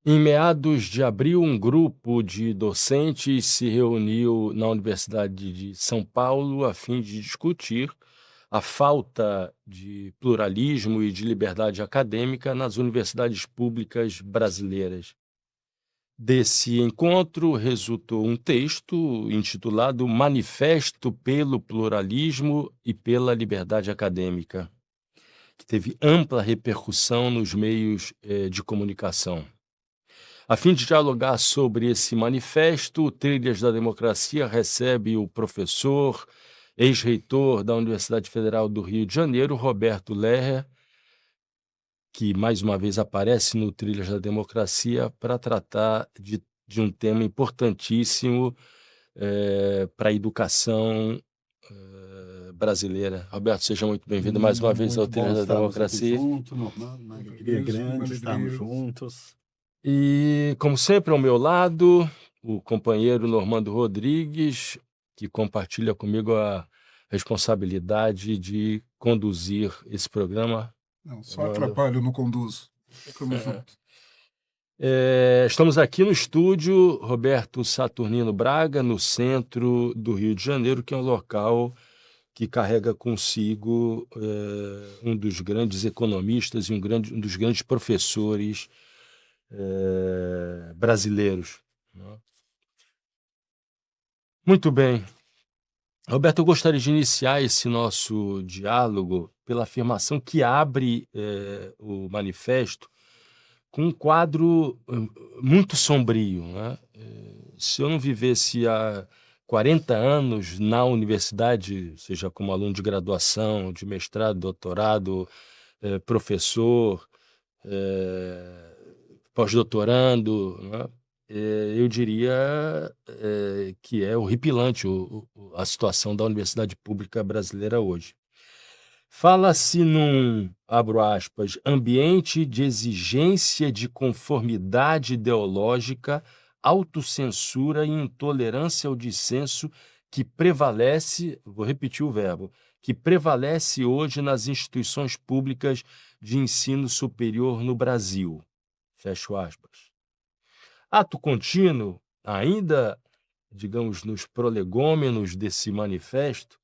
Em meados de abril, um grupo de docentes se reuniu na Universidade de São Paulo a fim de discutir a falta de pluralismo e de liberdade acadêmica nas universidades públicas brasileiras. Desse encontro resultou um texto intitulado Manifesto pelo Pluralismo e pela Liberdade Acadêmica, que teve ampla repercussão nos meios de comunicação. A fim de dialogar sobre esse manifesto, o Trilhas da Democracia recebe o professor, ex-reitor da Universidade Federal do Rio de Janeiro, Roberto Lerrer, que mais uma vez aparece no Trilhas da Democracia para tratar de um tema importantíssimo para a educação brasileira. Roberto, seja muito bem-vindo mais uma vez ao Muito bom Trilhas da estarmos aqui Democracia. juntos, Normando, uma alegria Uma grande estarmos alegria. juntos. E, como sempre, ao meu lado, o companheiro Normando Rodrigues, que compartilha comigo a responsabilidade de conduzir esse programa. Não, só Normando. atrapalho, não conduzo. Tamo junto. Estamos aqui no estúdio Roberto Saturnino Braga, no centro do Rio de Janeiro, que é um local que carrega consigo um dos grandes economistas e um dos grandes professores brasileiros, né? Muito bem. Roberto, eu gostaria de iniciar esse nosso diálogo pela afirmação que abre o manifesto com um quadro muito sombrio, né? Se eu não vivesse há 40 anos na universidade, seja como aluno de graduação, de mestrado, doutorado, professor, pós-doutorando, né? Eu diria que é horripilante a situação da universidade pública brasileira hoje. Fala-se num, abro aspas, ambiente de exigência de conformidade ideológica, autocensura e intolerância ao dissenso que prevalece, vou repetir o verbo, que prevalece hoje nas instituições públicas de ensino superior no Brasil. Fecho aspas. Ato contínuo, ainda, digamos, nos prolegômenos desse manifesto,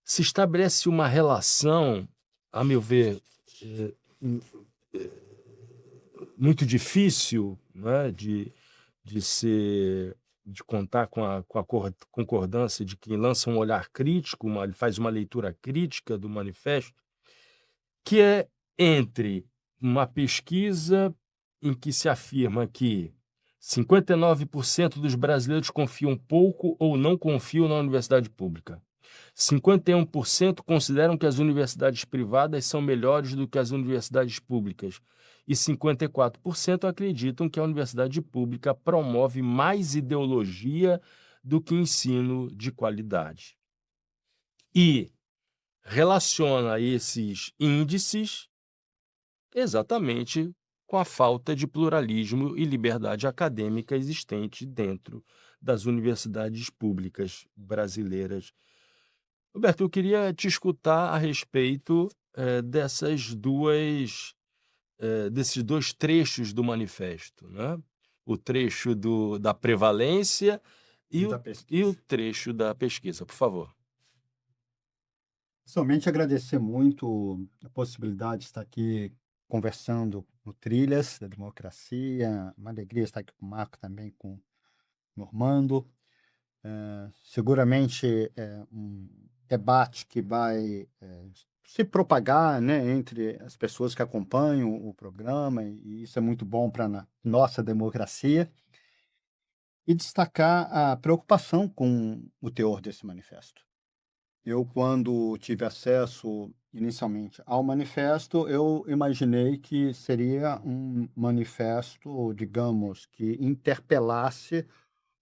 se estabelece uma relação, a meu ver, muito difícil, né, de contar com a concordância de quem lança um olhar crítico, ele faz uma leitura crítica do manifesto, que é entre uma pesquisa em que se afirma que 59% dos brasileiros confiam pouco ou não confiam na universidade pública. 51% consideram que as universidades privadas são melhores do que as universidades públicas. E 54% acreditam que a universidade pública promove mais ideologia do que ensino de qualidade. E relaciona esses índices exatamente com a falta de pluralismo e liberdade acadêmica existente dentro das universidades públicas brasileiras. Roberto, eu queria te escutar a respeito desses dois trechos do manifesto, né? O trecho da prevalência E da e o pesquisa. trecho da pesquisa, por favor. Somente agradecer muito a possibilidade de estar aqui conversando no Trilhas da Democracia. Uma alegria estar aqui com o Marco também, com o Normando. Seguramente é um debate que vai se propagar, né, entre as pessoas que acompanham o programa, e isso é muito bom para a nossa democracia. E destacar a preocupação com o teor desse manifesto. Eu, quando tive acesso inicialmente ao manifesto, eu imaginei que seria um manifesto, digamos, que interpelasse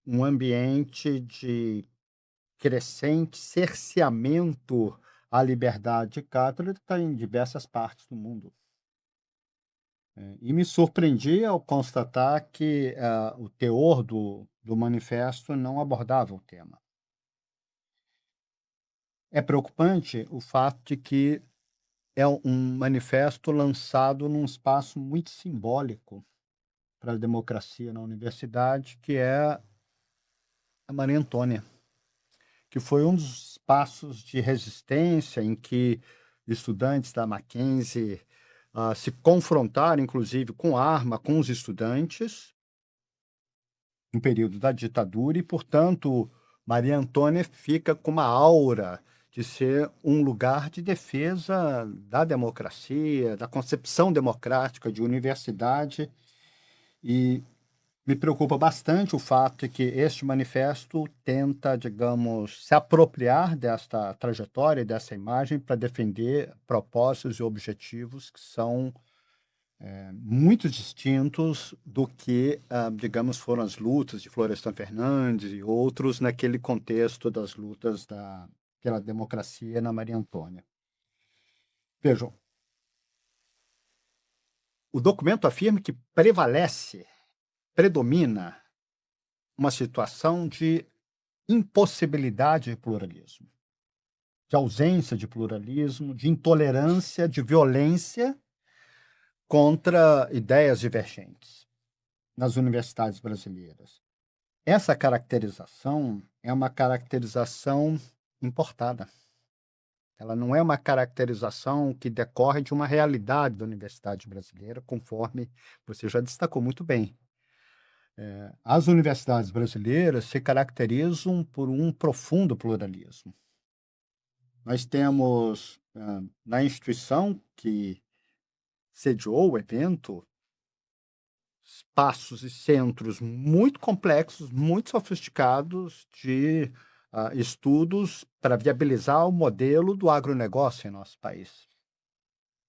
um ambiente de crescente cerceamento à liberdade católica em diversas partes do mundo. E me surpreendi ao constatar que o teor do manifesto não abordava o tema. É preocupante o fato de que é um manifesto lançado num espaço muito simbólico, para a democracia na universidade, que é a Maria Antônia, que foi um dos espaços de resistência em que estudantes da Mackenzie se confrontaram, inclusive, com arma com os estudantes, no período da ditadura, e, portanto, Maria Antônia fica com uma aura de ser um lugar de defesa da democracia, da concepção democrática de universidade, e me preocupa bastante o fato de que este manifesto tenta, digamos, se apropriar desta trajetória e dessa imagem para defender propósitos e objetivos que são muito distintos do que, digamos, foram as lutas de Florestan Fernandes e outros naquele contexto das lutas pela democracia na Maria Antônia. Vejam, o documento afirma que predomina uma situação de impossibilidade de pluralismo, de ausência de pluralismo, de intolerância, de violência contra ideias divergentes nas universidades brasileiras. Essa caracterização é uma caracterização importada. Ela não é uma caracterização que decorre de uma realidade da universidade brasileira, conforme você já destacou muito bem. As universidades brasileiras se caracterizam por um profundo pluralismo. Nós temos, na instituição que sediou o evento, espaços e centros muito complexos, muito sofisticados de estudos para viabilizar o modelo do agronegócio em nosso país.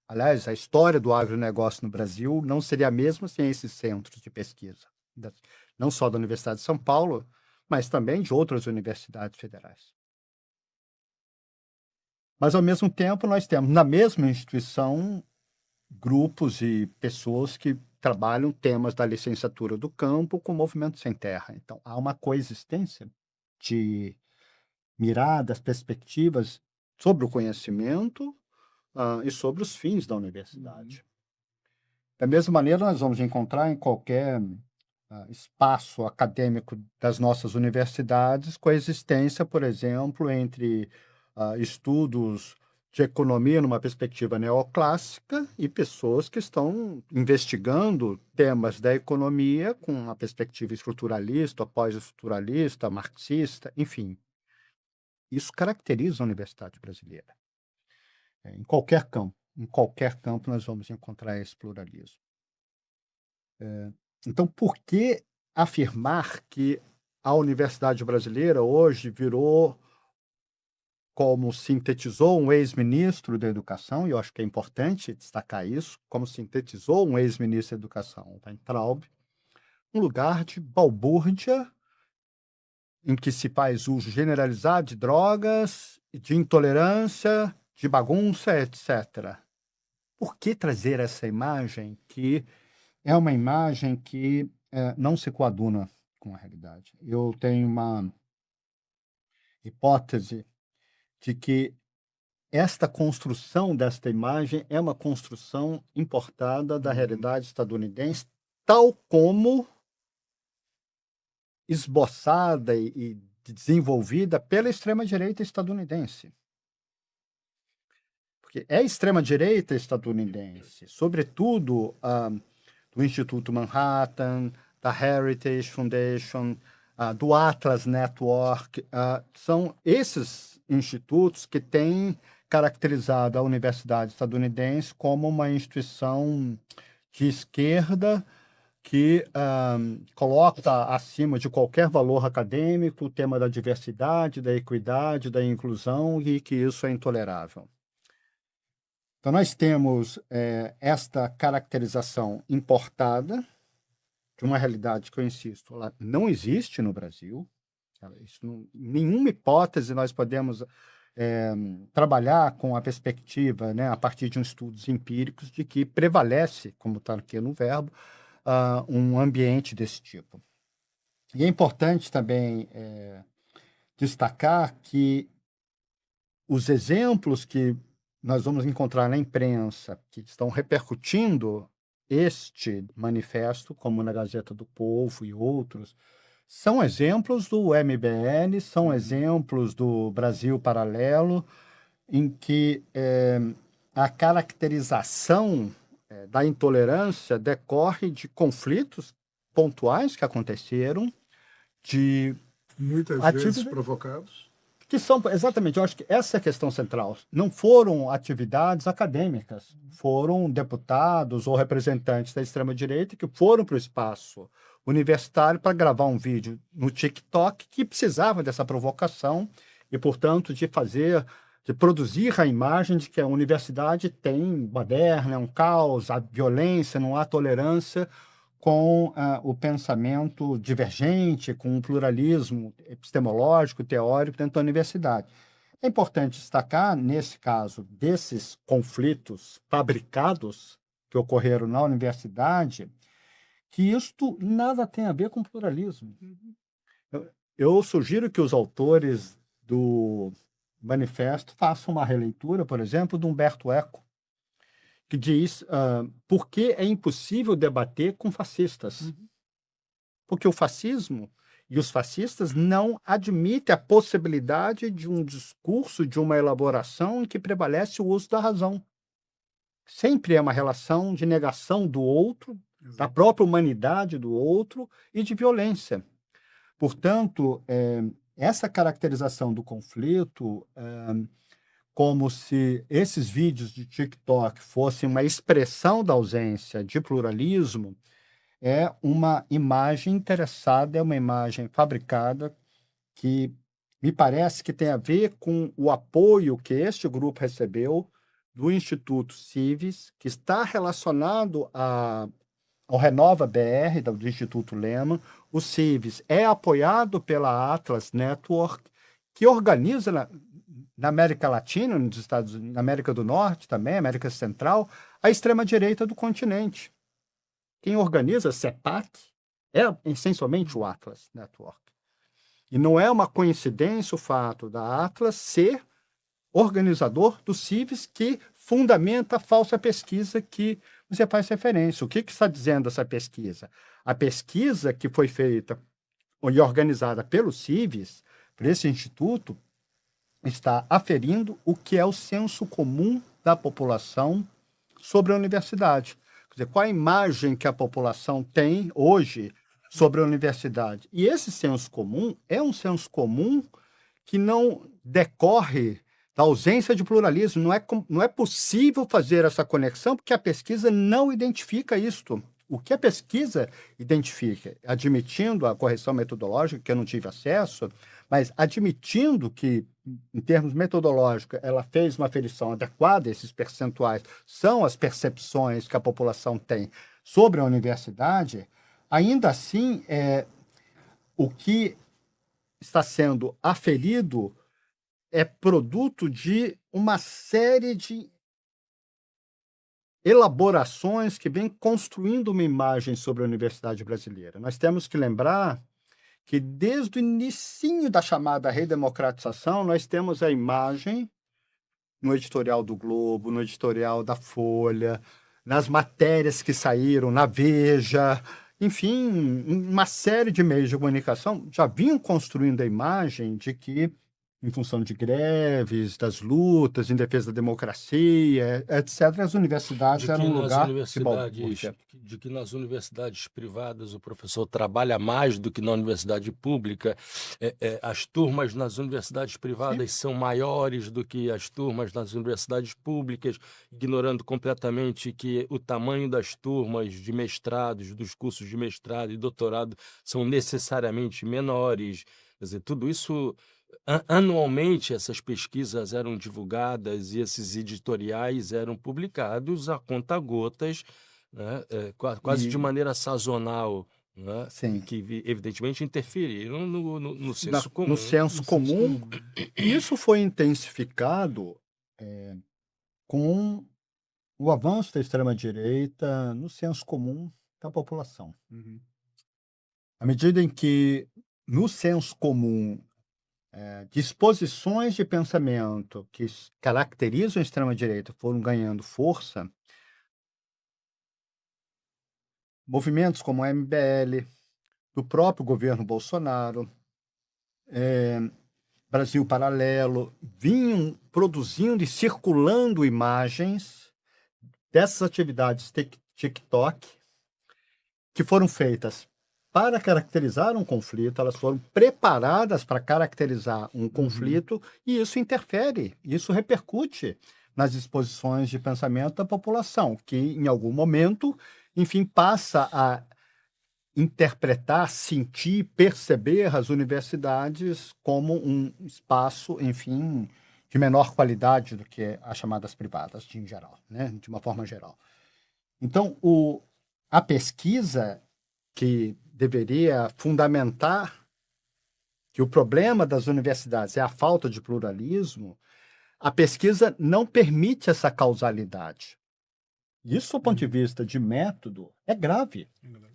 Aliás, a história do agronegócio no Brasil não seria a mesma sem esses centros de pesquisa, não só da Universidade de São Paulo, mas também de outras universidades federais. Mas, ao mesmo tempo, nós temos na mesma instituição grupos e pessoas que trabalham temas da licenciatura do campo com o movimento sem terra. Então, há uma coexistência de miradas, perspectivas sobre o conhecimento e sobre os fins da universidade. Da mesma maneira, nós vamos encontrar em qualquer espaço acadêmico das nossas universidades coexistência, por exemplo, entre estudos de economia numa perspectiva neoclássica e pessoas que estão investigando temas da economia com uma perspectiva estruturalista, pós-estruturalista, marxista, enfim. Isso caracteriza a universidade brasileira. Em qualquer campo nós vamos encontrar esse pluralismo. Então, por que afirmar que a universidade brasileira hoje virou, como sintetizou um ex-ministro da Educação, e eu acho que é importante destacar isso, como sintetizou um ex-ministro da Educação, Weintraub, um lugar de balbúrdia em que se faz uso generalizado de drogas, de intolerância, de bagunça, etc. Por que trazer essa imagem que é uma imagem que não se coaduna com a realidade? Eu tenho uma hipótese de que esta construção desta imagem é uma construção importada da realidade estadunidense, tal como esboçada e desenvolvida pela extrema-direita estadunidense. Porque é a extrema-direita estadunidense, sobretudo do Instituto Manhattan, da Heritage Foundation, do Atlas Network, são esses institutos que têm caracterizado a universidade estadunidense como uma instituição de esquerda que coloca acima de qualquer valor acadêmico o tema da diversidade, da equidade, da inclusão, e que isso é intolerável. Então, nós temos esta caracterização importada de uma realidade que, eu insisto, ela não existe no Brasil. Nenhuma hipótese nós podemos trabalhar com a perspectiva, né, a partir de estudos empíricos, de que prevalece, como está aqui no verbo, um ambiente desse tipo. E é importante também destacar que os exemplos que nós vamos encontrar na imprensa, que estão repercutindo este manifesto, como na Gazeta do Povo e outros, são exemplos do MBL, são exemplos do Brasil Paralelo, em que a caracterização da intolerância decorre de conflitos pontuais que aconteceram, de Muitas vezes atividades provocados. que são, exatamente, eu acho que essa é a questão central. Não foram atividades acadêmicas, foram deputados ou representantes da extrema-direita que foram para o espaço universitário para gravar um vídeo no TikTok que precisava dessa provocação e, portanto, de produzir a imagem de que a universidade tem moderna, é um caos, há violência, não há tolerância, com o pensamento divergente, com o pluralismo epistemológico, teórico dentro da universidade. É importante destacar, nesse caso, desses conflitos fabricados que ocorreram na universidade, que isto nada tem a ver com pluralismo. Eu sugiro que os autores do manifesto façam uma releitura, por exemplo, de Humberto Eco, que diz por que é impossível debater com fascistas. Porque o fascismo e os fascistas não admitem a possibilidade de um discurso, de uma elaboração em que prevalece o uso da razão. Sempre é uma relação de negação do outro, da própria humanidade do outro e de violência. Portanto, essa caracterização do conflito, como se esses vídeos de TikTok fossem uma expressão da ausência de pluralismo, é uma imagem interessada, é uma imagem fabricada que me parece que tem a ver com o apoio que este grupo recebeu do Instituto Cives, que está relacionado ao Renova BR, do Instituto Lehman. O Cives é apoiado pela Atlas Network, que organiza na América Latina, na América do Norte também, América Central, a extrema-direita do continente. Quem organiza a CEPAC é essencialmente o Atlas Network. E não é uma coincidência o fato da Atlas ser organizador do Cives, que fundamenta a falsa pesquisa que você faz referência. O que está dizendo essa pesquisa? A pesquisa que foi feita e organizada pelo Cives, por esse instituto, está aferindo o que é o senso comum da população sobre a universidade. Quer dizer, qual a imagem que a população tem hoje sobre a universidade? E esse senso comum é um senso comum que não decorre da ausência de pluralismo. Não é possível fazer essa conexão porque a pesquisa não identifica isto. O que a pesquisa identifica, admitindo a correção metodológica, que eu não tive acesso, mas admitindo que, em termos metodológicos, ela fez uma aferição adequada, esses percentuais são as percepções que a população tem sobre a universidade, ainda assim, o que está sendo aferido é produto de uma série de elaborações que vêm construindo uma imagem sobre a universidade brasileira. Nós temos que lembrar que desde o inicinho da chamada redemocratização, nós temos a imagem no editorial do Globo, no editorial da Folha, nas matérias que saíram na Veja, enfim, uma série de meios de comunicação já vinham construindo a imagem de que, em função de greves, das lutas em defesa da democracia, etc., as universidades eram um lugar de balbúrdia. De que nas universidades privadas o professor trabalha mais do que na universidade pública, as turmas nas universidades privadas são maiores do que as turmas nas universidades públicas, ignorando completamente que o tamanho das turmas de mestrados, dos cursos de mestrado e doutorado são necessariamente menores. Quer dizer, tudo isso... Anualmente, essas pesquisas eram divulgadas e esses editoriais eram publicados a conta-gotas, né, quase de maneira sazonal, né, que evidentemente interferiram no senso comum. No senso comum. E isso foi intensificado com o avanço da extrema-direita no senso comum da população. À medida em que, no senso comum, disposições de pensamento que caracterizam a extrema-direita foram ganhando força, movimentos como o MBL, do próprio governo Bolsonaro, Brasil Paralelo, vinham produzindo e circulando imagens dessas atividades TikTok que foram feitas para caracterizar um conflito, elas foram preparadas para caracterizar um conflito, e isso interfere, isso repercute nas disposições de pensamento da população, que em algum momento, enfim, passa a interpretar, sentir, perceber as universidades como um espaço, enfim, de menor qualidade do que as chamadas privadas, em geral, né? De uma forma geral. Então, a pesquisa que deveria fundamentar que o problema das universidades é a falta de pluralismo, a pesquisa não permite essa causalidade. Isso, do ponto de vista de método, é grave,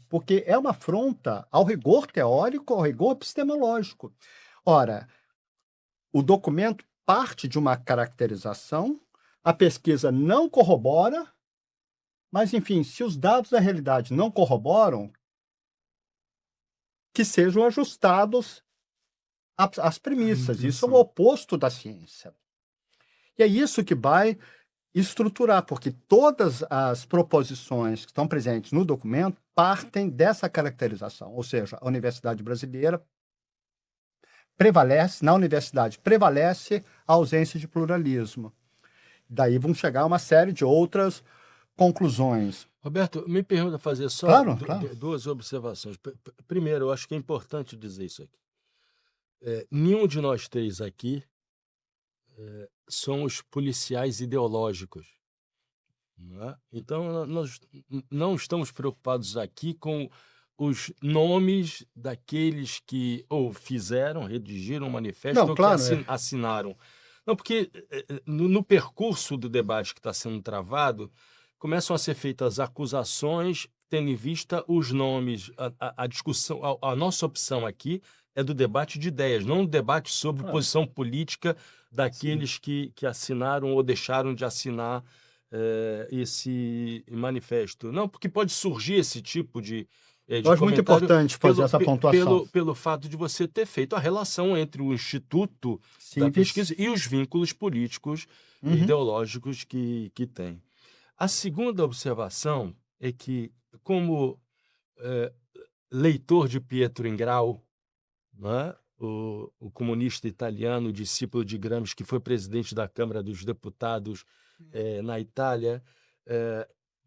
porque é uma afronta ao rigor teórico, ao rigor epistemológico. Ora, o documento parte de uma caracterização, a pesquisa não corrobora, mas, enfim, se os dados da realidade não corroboram, que sejam ajustados às premissas. Isso é o oposto da ciência. E é isso que vai estruturar, porque todas as proposições que estão presentes no documento partem dessa caracterização, ou seja, a universidade brasileira prevalece, na universidade prevalece a ausência de pluralismo. Daí vão chegar uma série de outras conclusões. Roberto, me permita fazer só Claro. duas observações. Primeiro, eu acho que é importante dizer isso aqui. Nenhum de nós três aqui somos policiais ideológicos. Não é? Então, nós não estamos preocupados aqui com os nomes daqueles que ou fizeram, redigiram um manifesto Não, ou claro, que assinaram. Não, porque no percurso do debate que está sendo travado, começam a ser feitas acusações, tendo em vista os nomes. A discussão, a nossa opção aqui é do debate de ideias, não um debate sobre posição política daqueles que assinaram ou deixaram de assinar esse manifesto. Não, porque pode surgir esse tipo de eu acho muito importante fazer essa pontuação. Pelo fato de você ter feito a relação entre o Instituto da Pesquisa e os vínculos políticos e ideológicos que tem. A segunda observação é que, como leitor de Pietro Ingrao, né, o comunista italiano, discípulo de Gramsci, que foi presidente da Câmara dos Deputados na Itália,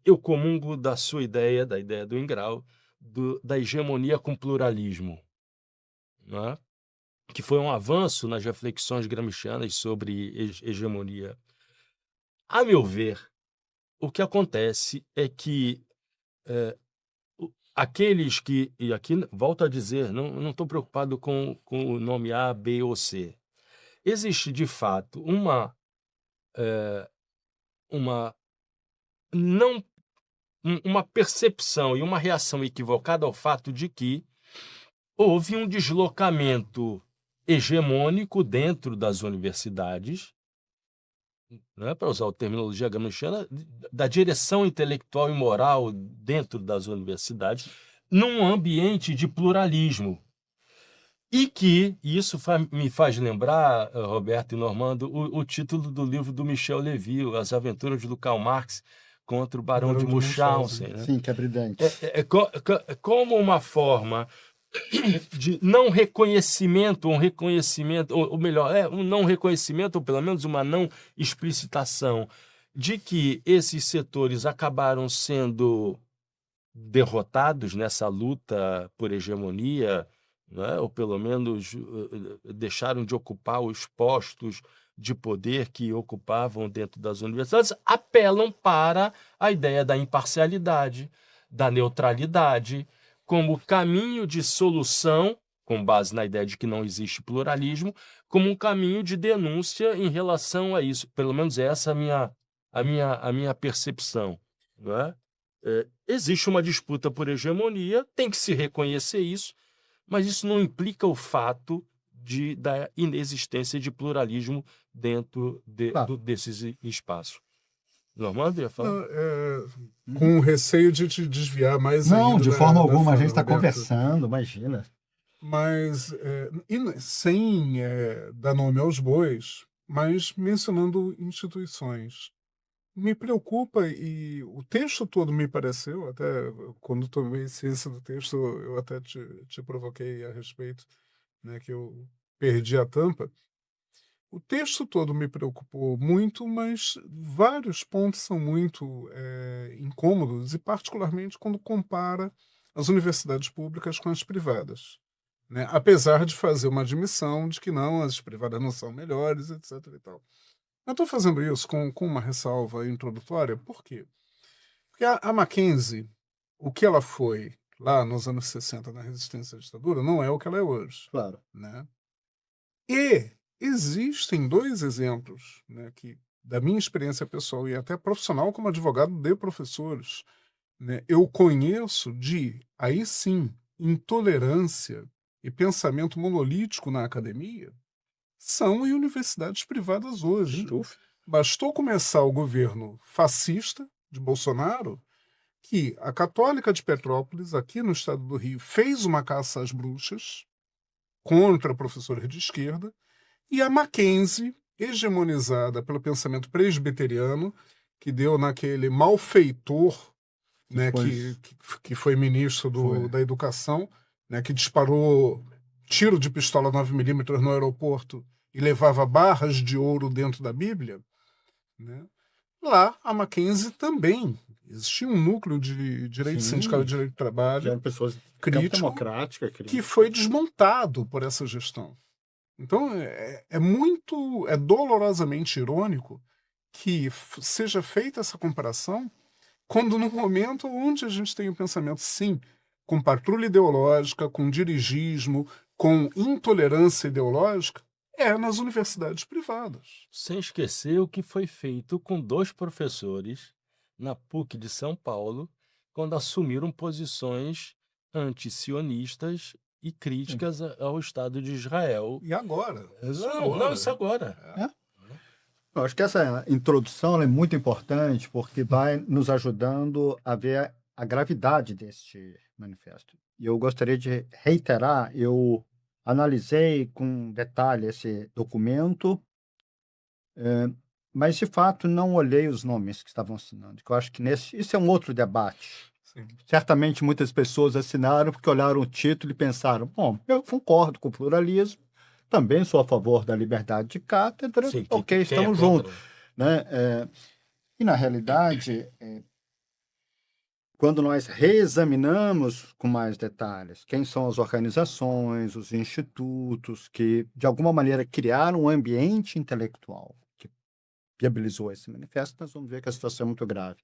eu comungo da sua ideia, da ideia do Ingrao, da hegemonia com pluralismo, né, que foi um avanço nas reflexões gramscianas sobre hegemonia. A meu ver, o que acontece é que aqueles que, e aqui volto a dizer, não estou preocupado com o nome A, B ou C. Existe, de fato, uma percepção e uma reação equivocada ao fato de que houve um deslocamento hegemônico dentro das universidades, né, para usar a terminologia gramsciana, da direção intelectual e moral dentro das universidades, num ambiente de pluralismo. E que isso me faz lembrar, Roberto e Normando, o título do livro do Michel Levy, As Aventuras do Karl Marx contra o Barão de Munchausen. Né? Sim, que é brilhante. Como uma forma de não reconhecimento, ou melhor, um não reconhecimento, ou pelo menos uma não explicitação de que esses setores acabaram sendo derrotados nessa luta por hegemonia, né? Ou pelo menos deixaram de ocupar os postos de poder que ocupavam dentro das universidades, apelam para a ideia da imparcialidade, da neutralidade, como caminho de solução, com base na ideia de que não existe pluralismo, como um caminho de denúncia em relação a isso. Pelo menos essa é a minha percepção. Não é? Existe uma disputa por hegemonia, tem que se reconhecer isso, mas isso não implica o fato da inexistência de pluralismo dentro desses espaços. Normando ia falar? Com receio de te desviar mais Não, ainda de forma da alguma, a fala, gente está Roberto. conversando, imagina. Mas, sem dar nome aos bois, mas mencionando instituições. Me preocupa e o texto todo me pareceu, até quando tomei ciência do texto, eu até te provoquei a respeito, né, que eu perdi a tampa. O texto todo me preocupou muito, mas vários pontos são muito incômodos, e particularmente quando compara as universidades públicas com as privadas, né? Apesar de fazer uma admissão de que não, as privadas não são melhores, etc. e tal. Eu estou fazendo isso com uma ressalva introdutória, por quê? Porque a Mackenzie, o que ela foi lá nos anos 60 na resistência à ditadura, não é o que ela é hoje, Claro. né? E existem dois exemplos, né, que, da minha experiência pessoal e até profissional como advogado de professores, né, eu conheço de, aí sim, intolerância e pensamento monolítico na academia, são em universidades privadas Sem hoje. dúvida. Bastou começar o governo fascista de Bolsonaro, que a Católica de Petrópolis, aqui no estado do Rio, fez uma caça às bruxas contra professores de esquerda, e a Mackenzie, hegemonizada pelo pensamento presbiteriano, que deu naquele malfeitor, né, que foi ministro Foi. da Educação, né, que disparou tiro de pistola 9mm no aeroporto e levava barras de ouro dentro da Bíblia, né? Lá, a Mackenzie também. Existia um núcleo de direito sindical e Sim, direito do trabalho eram pessoas de campo crítico democrática, que crítica. foi desmontado por essa gestão. Então, é dolorosamente irônico que seja feita essa comparação quando no momento onde a gente tem o pensamento, sim, com patrulha ideológica, com dirigismo, com intolerância ideológica, é nas universidades privadas. Sem esquecer o que foi feito com 2 professores na PUC de São Paulo, quando assumiram posições antisionistas e críticas ao Estado de Israel. E agora? Isso Não, agora. isso agora. É. Eu acho que essa introdução ela é muito importante porque vai nos ajudando a ver a gravidade deste manifesto. E eu gostaria de reiterar, eu analisei com detalhe esse documento, mas de fato não olhei os nomes que estavam assinando, que eu acho que isso é um outro debate. Sim. Certamente muitas pessoas assinaram porque olharam o título e pensaram, bom, eu concordo com o pluralismo, também sou a favor da liberdade de cátedra, Sim, ok, quem é estamos contra? juntos. Né? E, na realidade, quando nós reexaminamos com mais detalhes quem são as organizações, os institutos que, de alguma maneira, criaram um ambiente intelectual que viabilizou esse manifesto, nós vamos ver que a situação é muito grave.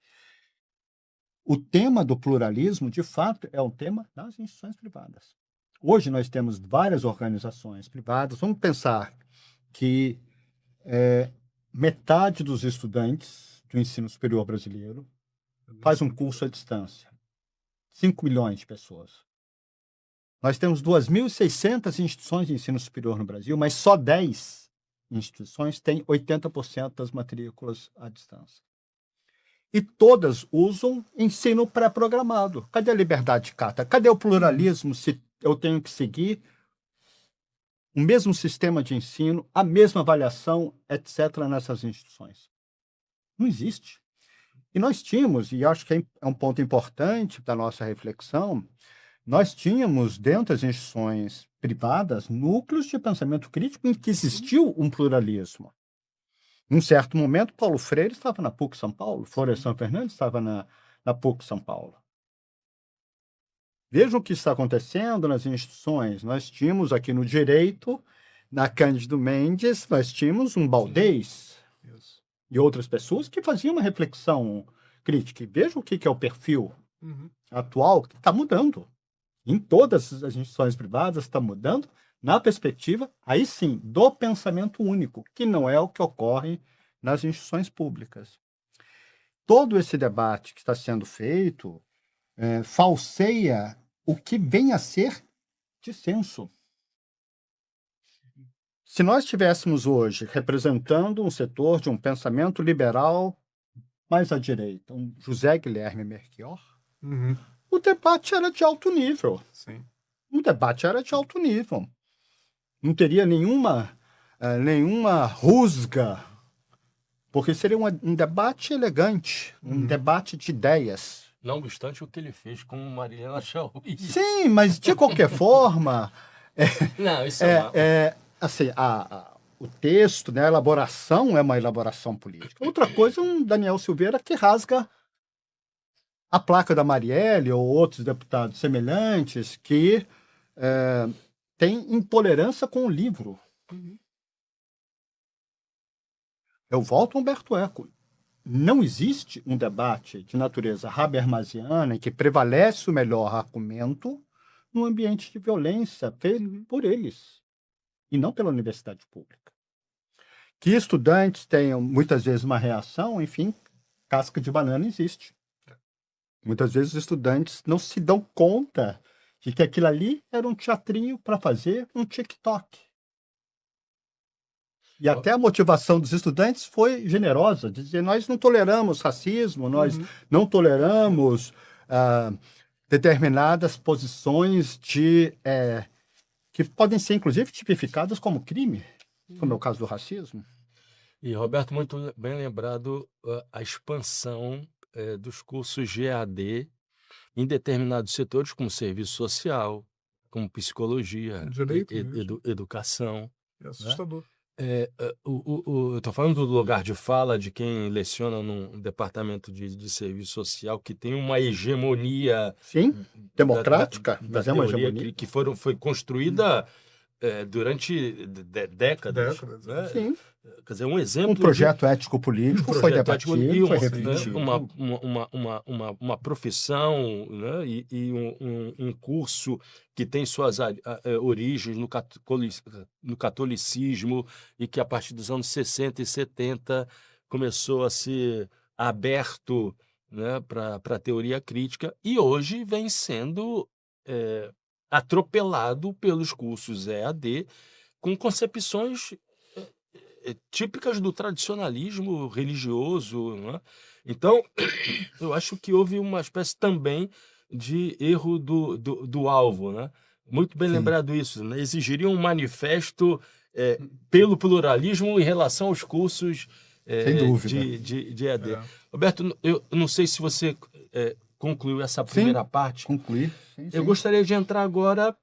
O tema do pluralismo, de fato, é um tema das instituições privadas. Hoje nós temos várias organizações privadas. Vamos pensar que metade dos estudantes do ensino superior brasileiro faz um curso à distância. 5 milhões de pessoas. Nós temos 2.600 instituições de ensino superior no Brasil, mas só 10 instituições têm 80% das matrículas à distância. E todas usam ensino pré-programado. Cadê a liberdade de cátedra? Cadê o pluralismo se eu tenho que seguir o mesmo sistema de ensino, a mesma avaliação, etc., nessas instituições? Não existe. E nós tínhamos, e acho que é um ponto importante da nossa reflexão, nós tínhamos, dentro das instituições privadas, núcleos de pensamento crítico em que existiu um pluralismo. Num certo momento, Paulo Freire estava na PUC São Paulo, Florestan Fernandes estava na PUC São Paulo. Vejam o que está acontecendo nas instituições. Nós tínhamos aqui no direito, na Cândido Mendes, nós tínhamos um Baldez e outras pessoas que faziam uma reflexão crítica. E vejam o que é o perfil atual, que está mudando. Em todas as instituições privadas está mudando, na perspectiva, aí sim, do pensamento único, que não é o que ocorre nas instituições públicas. Todo esse debate que está sendo feito falseia o que vem a ser dissenso. Se nós estivéssemos hoje representando um setor de um pensamento liberal mais à direita, um José Guilherme Melchior, Uhum. o debate era de alto nível. Sim. O debate era de alto nível. Não teria nenhuma rusga, porque seria um debate elegante, um debate de ideias. Não obstante o que ele fez com Mariana Chauí. Sim, mas de qualquer forma, Não, isso é assim, o texto, né, a elaboração é uma elaboração política. Outra coisa é um Daniel Silveira que rasga a placa da Marielle ou outros deputados semelhantes que têm intolerância com o livro. Eu volto a Humberto Eco. Não existe um debate de natureza habermasiana em que prevalece o melhor argumento num ambiente de violência feito por eles, e não pela universidade pública. Que estudantes tenham, muitas vezes, uma reação, enfim, casca de banana existe. Muitas vezes os estudantes não se dão conta de que aquilo ali era um teatrinho para fazer um TikTok. E até a motivação dos estudantes foi generosa, de dizer, nós não toleramos racismo, nós não toleramos determinadas posições que podem ser, inclusive, tipificadas como crime, como é o caso do racismo. E, Roberto, muito bem lembrado a expansão dos cursos GAD em determinados setores, como serviço social, como psicologia, Direito educação. É assustador. Eu estou falando do lugar de fala de quem leciona num departamento de serviço social que tem uma hegemonia Sim, democrática, da mas é uma teoria hegemonia. que foi construída durante décadas. Né? Sim. Quer dizer, um exemplo Um projeto ético-político foi debatido, foi refletido. Uma profissão, né? e um curso que tem suas origens no catolicismo e que a partir dos anos 60 e 70 começou a ser aberto, né, para a teoria crítica e hoje vem sendo atropelado pelos cursos EAD com concepções típicas do tradicionalismo religioso, né? Então, eu acho que houve uma espécie também de erro do alvo, né? Muito bem lembrado isso, né? Exigiria um manifesto pelo pluralismo em relação aos cursos Sem dúvida. de EAD. Roberto, eu não sei se você concluiu essa primeira parte. Concluí. Eu gostaria de entrar agora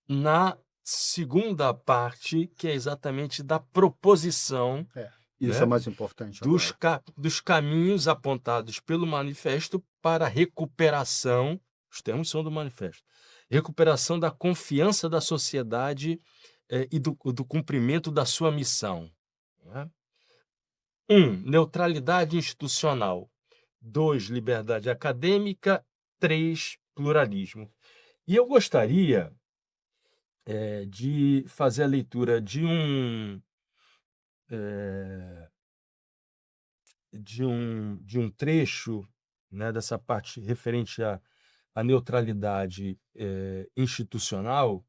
na segunda parte, que é exatamente da proposição. Isso né, é mais importante. Dos caminhos apontados pelo manifesto para a recuperação, os termos são do manifesto, recuperação da confiança da sociedade e do cumprimento da sua missão. Né? 1. Neutralidade institucional. 2. Liberdade acadêmica. 3. Pluralismo. E eu gostaria de fazer a leitura de um trecho, né, dessa parte referente à neutralidade institucional,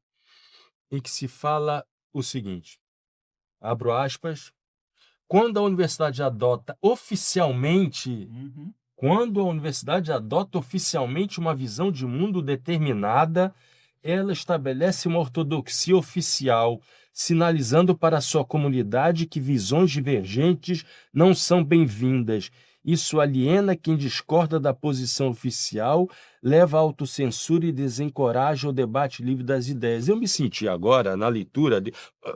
em que se fala o seguinte, abro aspas, quando a universidade adota oficialmente uma visão de mundo determinada, ela estabelece uma ortodoxia oficial, sinalizando para a sua comunidade que visões divergentes não são bem-vindas. Isso aliena quem discorda da posição oficial, leva à autocensura e desencoraja o debate livre das ideias. Eu me senti agora, na leitura,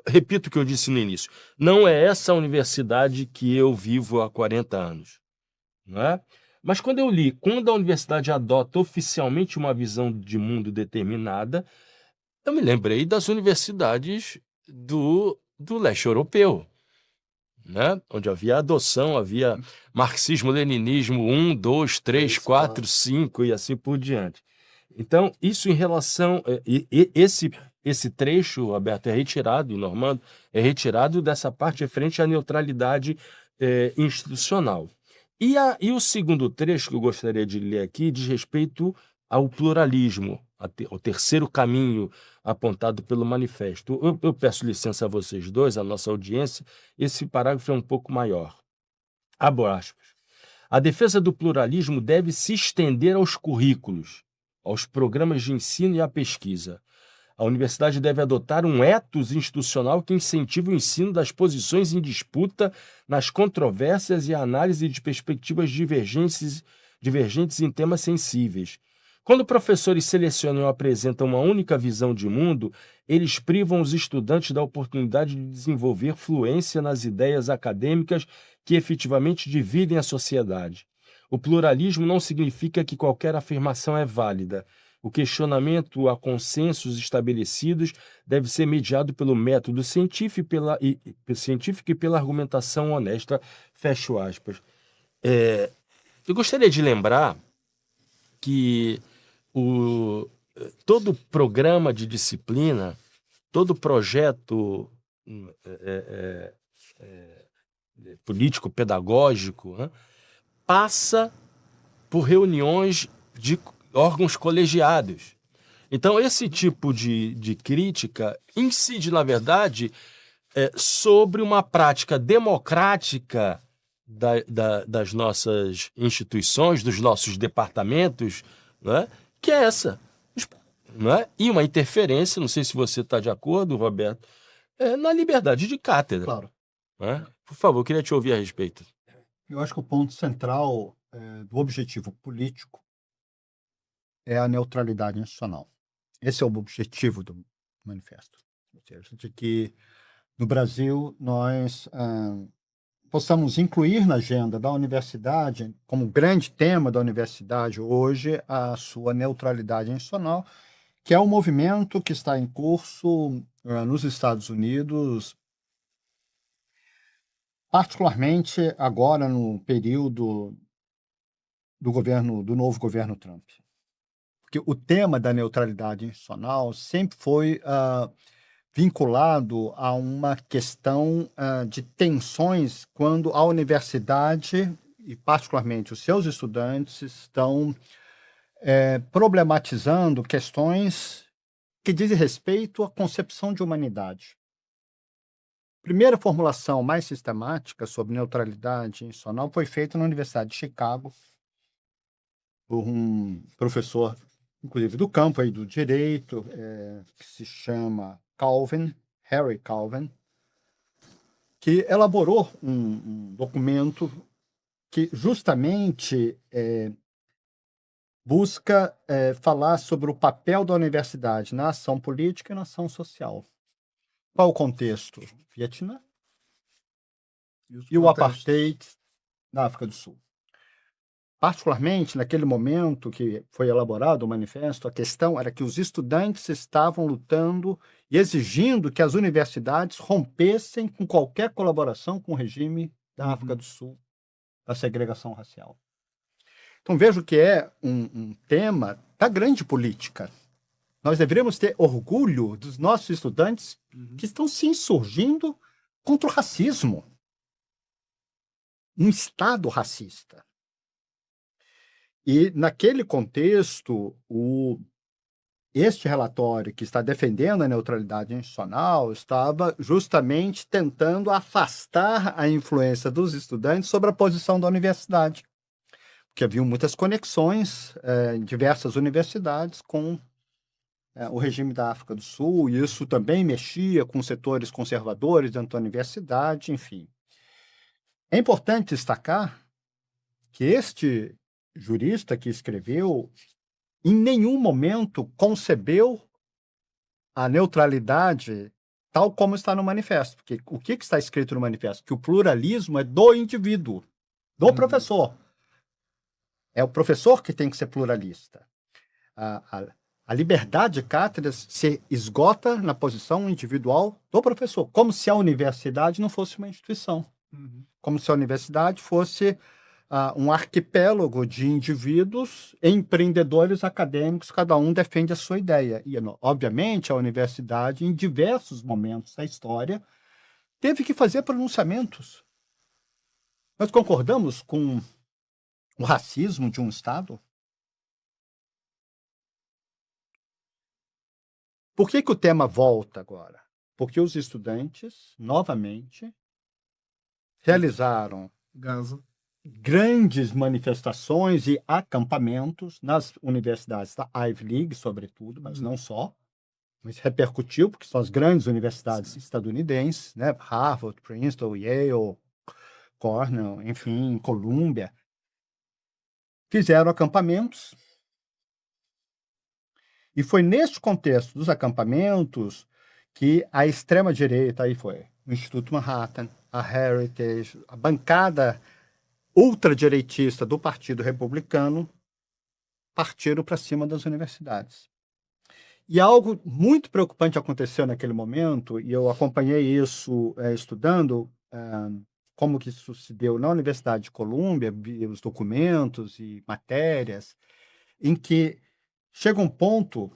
repito o que eu disse no início, não é essa a universidade que eu vivo há 40 anos. Não é? Mas quando eu li, quando a universidade adota oficialmente uma visão de mundo determinada, eu me lembrei das universidades do leste europeu, né? Onde havia adoção, havia marxismo-leninismo 1, 2, 3, 4, 5 e assim por diante. Então, isso em relação... Esse trecho, Alberto, é retirado, e Normando, é retirado dessa parte referente à neutralidade institucional. E o segundo trecho que eu gostaria de ler aqui diz respeito ao pluralismo, ao terceiro caminho apontado pelo manifesto. Eu peço licença a vocês dois, a nossa audiência, esse parágrafo é um pouco maior. Abro aspas. A defesa do pluralismo deve se estender aos currículos, aos programas de ensino e à pesquisa. A universidade deve adotar um ethos institucional que incentive o ensino das posições em disputa nas controvérsias e a análise de perspectivas divergentes em temas sensíveis. Quando professores selecionam e apresentam uma única visão de mundo, eles privam os estudantes da oportunidade de desenvolver fluência nas ideias acadêmicas que efetivamente dividem a sociedade. O pluralismo não significa que qualquer afirmação é válida. O questionamento a consensos estabelecidos deve ser mediado pelo método científico e pela argumentação honesta. Fecho aspas. Eu gostaria de lembrar que todo programa de disciplina, todo projeto político-pedagógico, né, passa por reuniões de órgãos colegiados. Então, esse tipo de crítica incide, na verdade, sobre uma prática democrática das nossas instituições, dos nossos departamentos, né, que é essa. Né? E uma interferência, não sei se você está de acordo, Roberto, na liberdade de cátedra. Claro. Né? Por favor, eu queria te ouvir a respeito. Eu acho que o ponto central do objetivo político é a neutralidade institucional. Esse é o objetivo do manifesto. Ou seja, de que no Brasil nós possamos incluir na agenda da universidade, como grande tema da universidade hoje, a sua neutralidade institucional, que é um movimento que está em curso nos Estados Unidos, particularmente agora no período do novo governo Trump. Porque o tema da neutralidade institucional sempre foi vinculado a uma questão de tensões quando a universidade, e particularmente os seus estudantes, estão problematizando questões que dizem respeito à concepção de humanidade. A primeira formulação mais sistemática sobre neutralidade institucional foi feita na Universidade de Chicago por um professor, inclusive do campo aí do direito, que se chama Harry Calvin, que elaborou um documento que justamente busca falar sobre o papel da universidade na ação política e na ação social. Qual o contexto? Vietnã e o apartheid na África do Sul. Particularmente, naquele momento que foi elaborado o manifesto, a questão era que os estudantes estavam lutando e exigindo que as universidades rompessem com qualquer colaboração com o regime da África do Sul, da segregação racial. Então, vejo que é um tema da grande política. Nós deveríamos ter orgulho dos nossos estudantes que estão se insurgindo contra o racismo. Um Estado racista. E, naquele contexto, este relatório que está defendendo a neutralidade institucional estava justamente tentando afastar a influência dos estudantes sobre a posição da universidade. Porque haviam muitas conexões em diversas universidades com o regime da África do Sul, e isso também mexia com setores conservadores dentro da universidade, enfim. É importante destacar que este jurista que escreveu, em nenhum momento concebeu a neutralidade tal como está no manifesto. Porque o que está escrito no manifesto? Que o pluralismo é do indivíduo, do professor. É o professor que tem que ser pluralista. A liberdade de cátedra se esgota na posição individual do professor, como se a universidade não fosse uma instituição. Como se a universidade fosse um arquipélago de indivíduos, empreendedores acadêmicos, cada um defende a sua ideia. E, obviamente, a universidade, em diversos momentos da história, teve que fazer pronunciamentos. Nós concordamos com o racismo de um Estado? Por que o tema volta agora? Porque os estudantes, novamente, realizaram Gaza. grandes manifestações e acampamentos nas universidades da Ivy League, sobretudo, mas não só. Mas repercutiu, porque são as grandes universidades estadunidenses, né? Harvard, Princeton, Yale, Cornell, enfim, Columbia, fizeram acampamentos. E foi neste contexto dos acampamentos que a extrema-direita, aí foi o Instituto Manhattan, a Heritage, a bancada ultradireitista do Partido Republicano, partiram para cima das universidades. E algo muito preocupante aconteceu naquele momento, e eu acompanhei isso estudando como que isso se deu na Universidade de Colômbia, vi os documentos e matérias, em que chega um ponto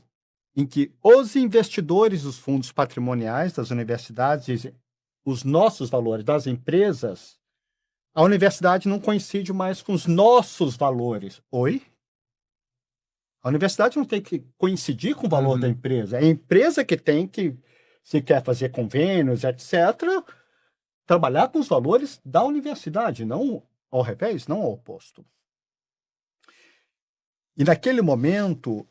em que os investidores dos fundos patrimoniais das universidades dizem os nossos valores das empresas, a universidade não coincide mais com os nossos valores. Oi? A universidade não tem que coincidir com o valor da empresa. É a empresa que tem que, se quer fazer convênios, etc., trabalhar com os valores da universidade, não ao revés, não ao oposto. E naquele momento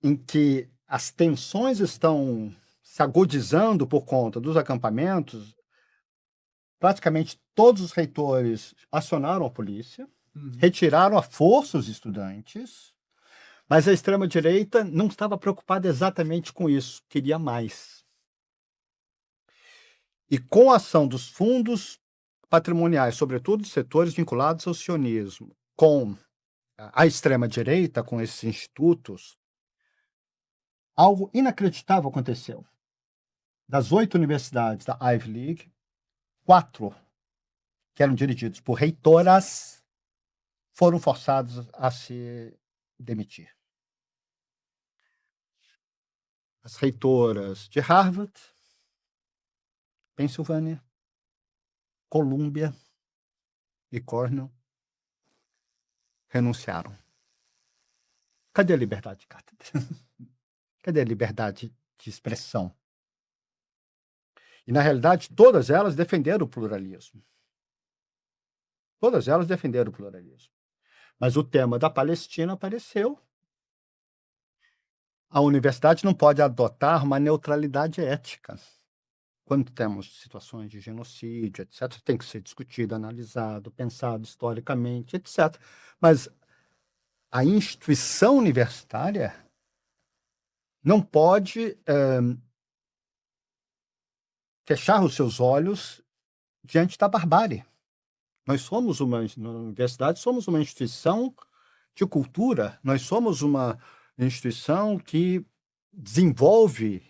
em que as tensões estão se agudizando por conta dos acampamentos, praticamente todos os reitores acionaram a polícia, retiraram à força os estudantes, mas a extrema-direita não estava preocupada exatamente com isso, queria mais. E com a ação dos fundos patrimoniais, sobretudo de setores vinculados ao sionismo, com a extrema-direita, com esses institutos, algo inacreditável aconteceu. Das 8 universidades da Ivy League, 4, que eram dirigidos por reitoras, foram forçados a se demitir. As reitoras de Harvard, Pensilvânia, Columbia e Cornell renunciaram. Cadê a liberdade de cátedra? Cadê a liberdade de expressão? E, na realidade, todas elas defenderam o pluralismo. Todas elas defenderam o pluralismo. Mas o tema da Palestina apareceu. A universidade não pode adotar uma neutralidade ética. Quando temos situações de genocídio, etc., tem que ser discutido, analisado, pensado historicamente, etc. Mas a instituição universitária não pode fechar os seus olhos diante da barbárie. Nós somos na universidade, somos uma instituição de cultura, nós somos uma instituição que desenvolve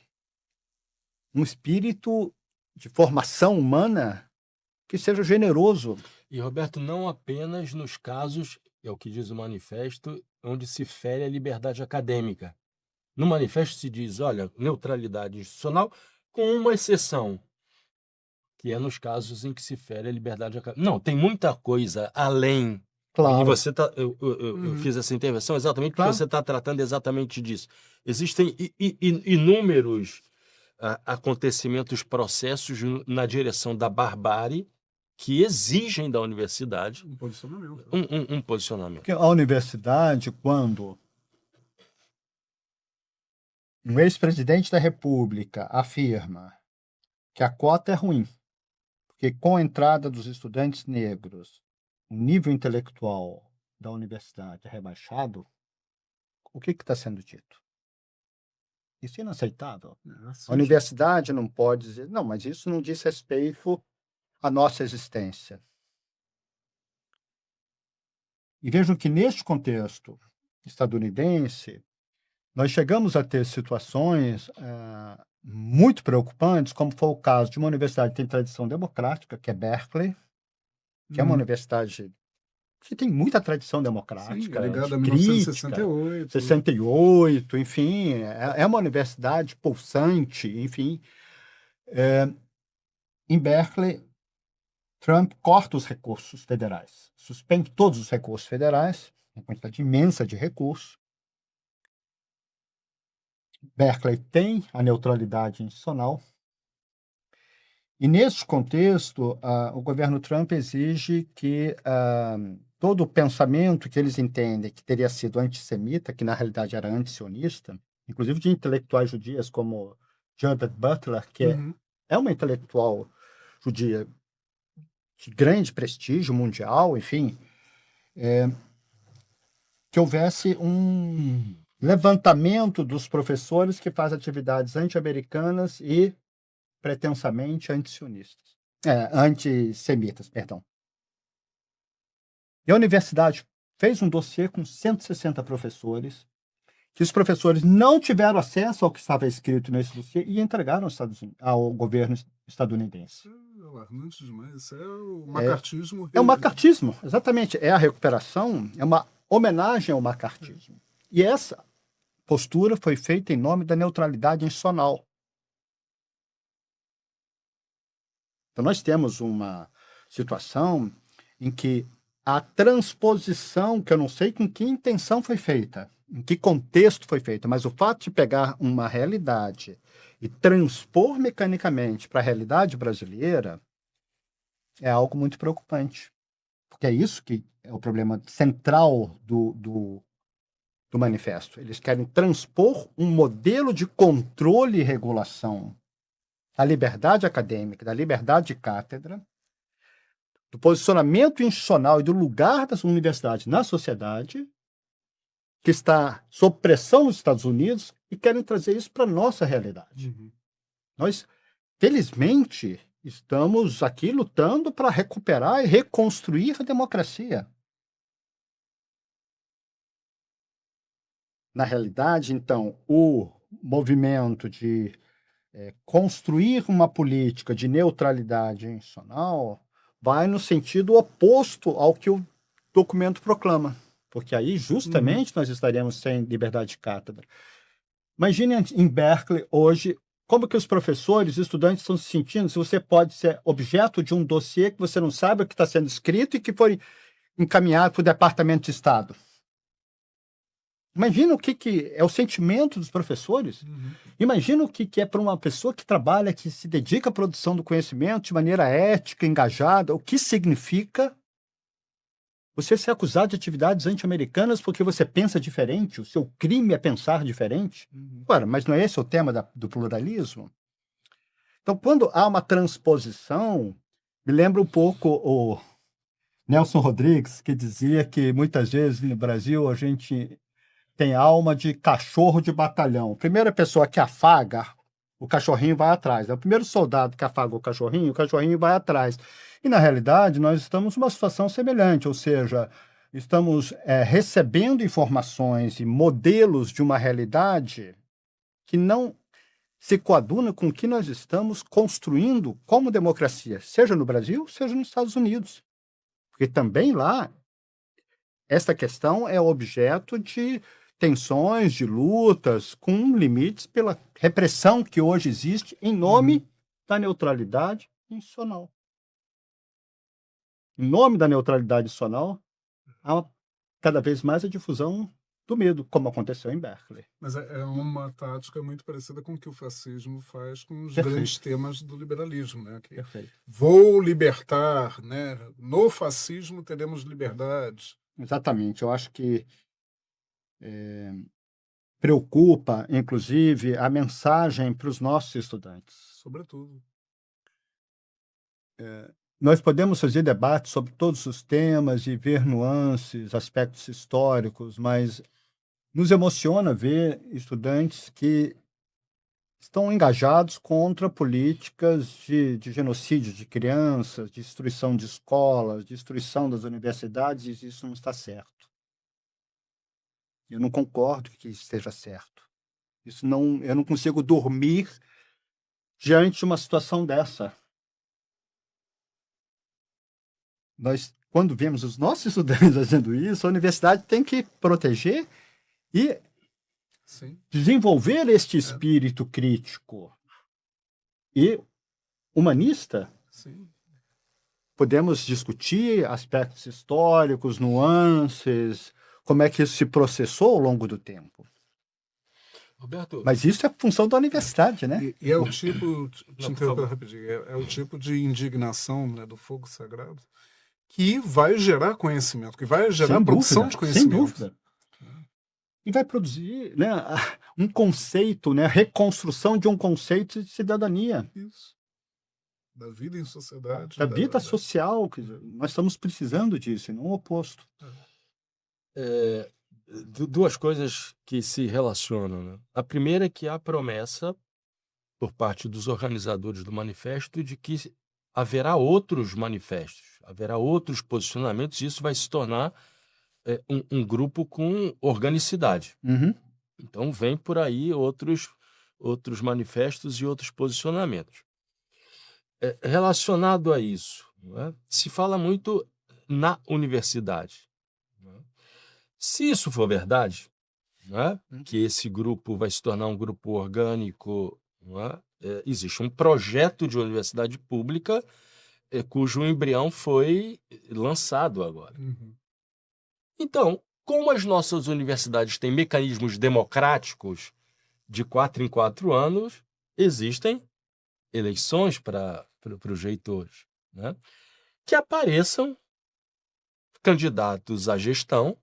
um espírito de formação humana que seja generoso. E, Roberto, não apenas nos casos, é o que diz o manifesto, onde se fere a liberdade acadêmica. No manifesto se diz, olha, neutralidade institucional, com uma exceção, que é nos casos em que se fere a liberdade acadêmica. Não, tem muita coisa além. Claro. E você eu fiz essa intervenção exatamente porque você está tratando exatamente disso. Existem inúmeros acontecimentos, processos na direção da barbárie que exigem da universidade um posicionamento. Um posicionamento. Porque a universidade, quando um ex-presidente da República afirma que a cota é ruim, porque com a entrada dos estudantes negros, o nível intelectual da universidade é rebaixado, o que está sendo dito? Isso é inaceitável. A universidade não pode dizer, não, mas isso não diz respeito à nossa existência. E vejam que neste contexto estadunidense, nós chegamos a ter situações muito preocupantes, como foi o caso de uma universidade que tem tradição democrática, que é Berkeley, que é uma universidade que tem muita tradição democrática, ligada a crítica, 1968. 68, enfim, é uma universidade pulsante, enfim. Em Berkeley, Trump corta os recursos federais, suspende todos os recursos federais, uma quantidade imensa de recursos. Berkeley tem a neutralidade institucional E, neste contexto, o governo Trump exige que todo o pensamento que eles entendem que teria sido antissemita, que na realidade era antisionista, inclusive de intelectuais judias como Judith Butler, que Uhum. é uma intelectual judia de grande prestígio mundial, enfim, que houvesse um levantamento dos professores que fazem atividades anti-americanas e pretensamente antisionistas. Antissemitas, perdão. E a universidade fez um dossiê com 160 professores, que os professores não tiveram acesso ao que estava escrito nesse dossiê e entregaram ao governo estadunidense. É alarmante demais. Isso é o macartismo. É o macartismo, exatamente. É a recuperação, é uma homenagem ao macartismo. E essa postura foi feita em nome da neutralidade institucional. Então, nós temos uma situação em que a transposição, que eu não sei com que intenção foi feita, em que contexto foi feita, mas o fato de pegar uma realidade e transpor mecanicamente para a realidade brasileira é algo muito preocupante. Porque é isso que é o problema central do manifesto. Eles querem transpor um modelo de controle e regulação da liberdade acadêmica, da liberdade de cátedra, do posicionamento institucional e do lugar das universidades na sociedade, que está sob pressão nos Estados Unidos, e querem trazer isso para a nossa realidade. Uhum. Nós, felizmente, estamos aqui lutando para recuperar e reconstruir a democracia. Na realidade, então, o movimento de construir uma política de neutralidade institucional vai no sentido oposto ao que o documento proclama, porque aí justamente nós estaremos sem liberdade de cátedra. Imagine em Berkeley hoje como que os professores e estudantes estão se sentindo se você pode ser objeto de um dossiê que você não sabe o que está sendo escrito e que foi encaminhado para o Departamento de Estado. Imagina o que é o sentimento dos professores. Imagina o que é para uma pessoa que trabalha, que se dedica à produção do conhecimento de maneira ética, engajada, o que significa você ser acusado de atividades anti-americanas porque você pensa diferente, o seu crime é pensar diferente. Claro, mas não é esse o tema do pluralismo? Então, quando há uma transposição, me lembra um pouco o Nelson Rodrigues, que dizia que muitas vezes no Brasil a gente tem alma de cachorro de batalhão. A primeira pessoa que afaga, o cachorrinho vai atrás. É o primeiro soldado que afaga o cachorrinho vai atrás. E, na realidade, nós estamos numa situação semelhante, ou seja, estamos recebendo informações e modelos de uma realidade que não se coaduna com o que nós estamos construindo como democracia, seja no Brasil, seja nos Estados Unidos. Porque também lá, essa questão é objeto de tensões, de lutas, com limites pela repressão que hoje existe em nome da neutralidade institucional. Em nome da neutralidade institucional, há cada vez mais a difusão do medo, como aconteceu em Berkeley. Mas é uma tática muito parecida com o que o fascismo faz com os Perfeito. grandes temas do liberalismo, né? Que Perfeito. vou libertar, né? No fascismo teremos liberdade. Exatamente. Eu acho que preocupa, inclusive, a mensagem para os nossos estudantes. Sobretudo. Nós podemos fazer debates sobre todos os temas e ver nuances, aspectos históricos, mas nos emociona ver estudantes que estão engajados contra políticas de genocídio de crianças, de destruição de escolas, destruição das universidades, e isso não está certo. Eu não concordo que isso esteja certo. Eu não consigo dormir diante de uma situação dessa. Quando vemos os nossos estudantes fazendo isso, a universidade tem que proteger e desenvolver este espírito crítico e humanista. Sim. Podemos discutir aspectos históricos, nuances, como é que isso se processou ao longo do tempo. Roberto, Mas isso é função da universidade, né? E é o tipo, te Não, por interromper favor. rapidinho, é o tipo de indignação, né, do fogo sagrado que vai gerar conhecimento, que vai gerar Sem produção dúvida, de sem conhecimento. dúvida. E vai produzir, né, um conceito, né, a reconstrução de um conceito de cidadania, Isso. Da vida em sociedade. da vida social. Quer dizer, nós estamos precisando disso, e não o oposto. É, duas coisas que se relacionam, né? A primeira é que há a promessa, por parte dos organizadores do manifesto, de que haverá outros manifestos, haverá outros posicionamentos, e isso vai se tornar um grupo com organicidade. Uhum. Então, vem por aí outros manifestos e outros posicionamentos. Relacionado a isso, não é? Se fala muito na universidade, não é? Se isso for verdade, não é? Que esse grupo vai se tornar um grupo orgânico, não é? Existe um projeto de universidade pública cujo embrião foi lançado agora. Uhum. Então, como as nossas universidades têm mecanismos democráticos de 4 em 4 anos, existem eleições para os reitores, né? Que apareçam candidatos à gestão